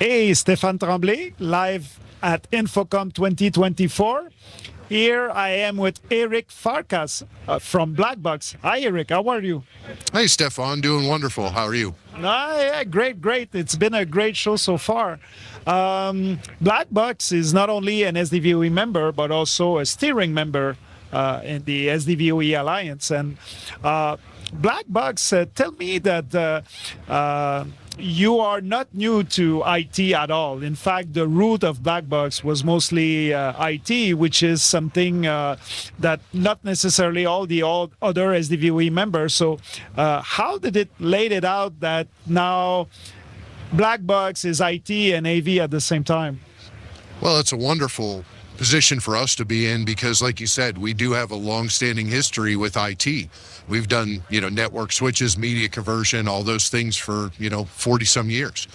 Hey, Stephane Tremblay, live at Infocom 2024. Here I am with Erik Farkas from Blackbox. Hi, Erik. How are you? Hey, Stephane, doing wonderful. How are you? Yeah, great, great. It's been a great show so far. Blackbox is not only an SDVoE member, but also a steering member in the SDVoE Alliance. And Blackbox, tell me that you are not new to IT at all. In fact, the root of Blackbox was mostly IT, which is something that not necessarily all the other SDVoE members. So how did it laid it out that now Blackbox is IT and AV at the same time? Well, it's a wonderful position for us to be in because, like you said, we do have a long-standing history with IT. We've done, network switches, media conversion, all those things for, 40 some years.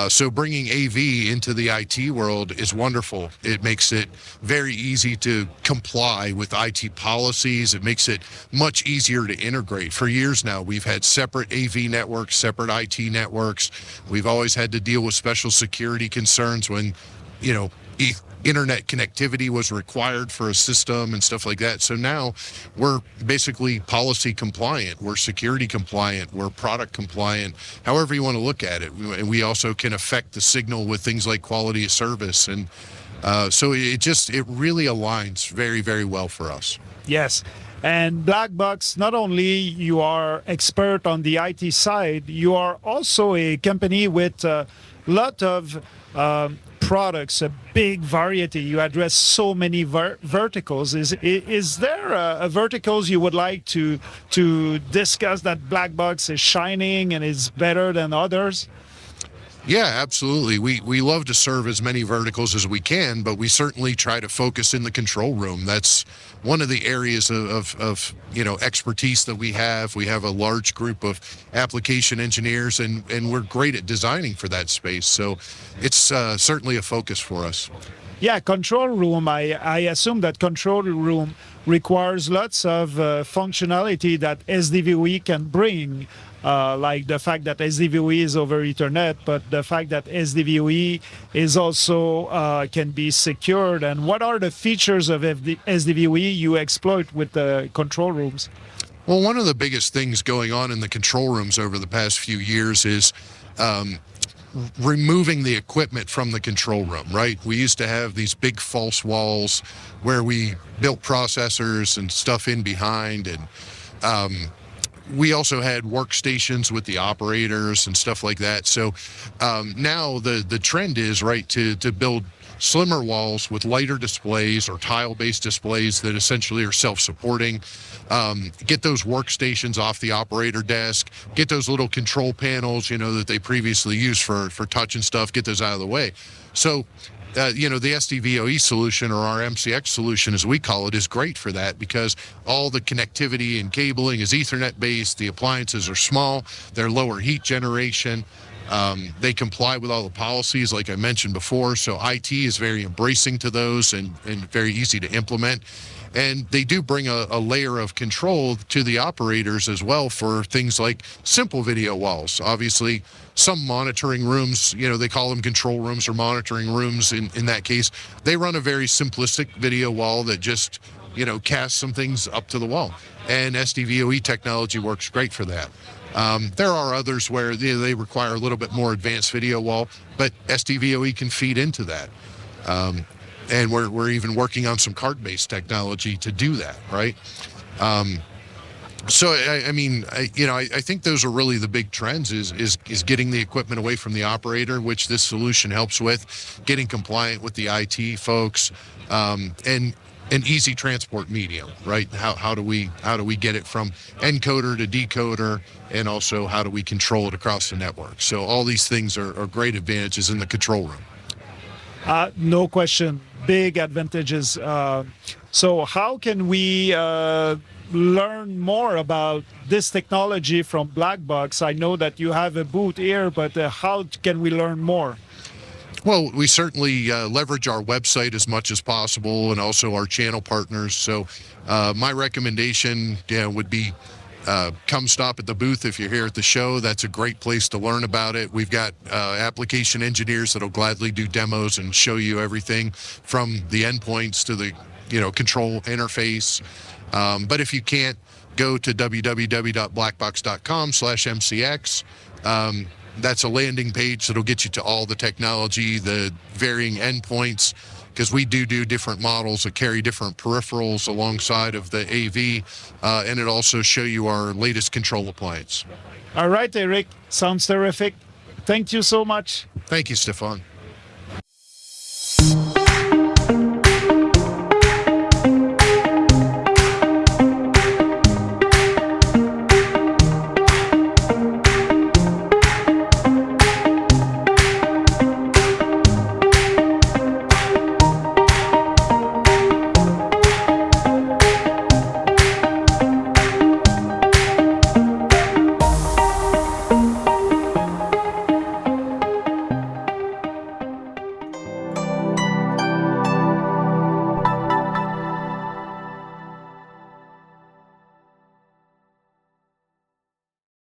So bringing AV into the IT world is wonderful. It makes it very easy to comply with IT policies. It makes it much easier to integrate. For years now, we've had separate AV networks, separate IT networks. We've always had to deal with special security concerns when, internet connectivity was required for a system and stuff like that. So now we're basically policy compliant, we're security compliant, we're product compliant, however you want to look at it. And we also can affect the signal with things like quality of service. And so it really aligns very, very well for us. Yes. And Blackbox, not only you are expert on the IT side, you are also a company with a lot of products, a big variety. You address so many verticals. Is there a verticals you would like to discuss that Blackbox is shining and is better than others? Yeah, absolutely. We love to serve as many verticals as we can, but we certainly try to focus in the control room. That's one of the areas of expertise that we have. We have a large group of application engineers, and we're great at designing for that space. So it's certainly a focus for us. Yeah, control room. I assume that control room requires lots of functionality that SDVoE can bring. Like the fact that SDVoE is over Ethernet, but the fact that SDVoE is also can be secured. And what are the features of SDVoE you exploit with the control rooms? Well, one of the biggest things going on in the control rooms over the past few years is removing the equipment from the control room, right? We used to have these big false walls where we built processors and stuff in behind, and we also had workstations with the operators and stuff like that. So now the trend is, right, to build slimmer walls with lighter displays or tile-based displays that essentially are self-supporting. Get those workstations off the operator desk, get those little control panels, that they previously used for touch and stuff, get those out of the way. So the SDVoE solution, or our MCX solution as we call it, is great for that because all the connectivity and cabling is Ethernet based. The appliances are small, they're lower heat generation. They comply with all the policies like I mentioned before. So IT is very embracing to those and very easy to implement. And they do bring a layer of control to the operators as well for things like simple video walls. Obviously, some monitoring rooms, they call them control rooms or monitoring rooms in that case. They run a very simplistic video wall that just, casts some things up to the wall. And SDVoE technology works great for that. There are others where they require a little bit more advanced video wall, but SDVoE can feed into that. And we're even working on some card-based technology to do that, right? So I think those are really the big trends is getting the equipment away from the operator, which this solution helps with, getting compliant with the IT folks, and an easy transport medium, right? How do we get it from encoder to decoder, and also how do we control it across the network? So all these things are great advantages in the control room. No question, big advantages. So how can we learn more about this technology from Blackbox? I know that you have a booth here, but how can we learn more? Well, we certainly leverage our website as much as possible and also our channel partners. So my recommendation would be come stop at the booth if you're here at the show. That's a great place to learn about it. We've got application engineers that'll gladly do demos and show you everything from the endpoints to the control interface. But if you can't, go to www.blackbox.com/MCX. That's a landing page that'll get you to all the technology, the varying endpoints, because we do different models that carry different peripherals alongside of the AV, and it also show you our latest control appliance. All right, Erik, sounds terrific. Thank you so much. Thank you, Stephane.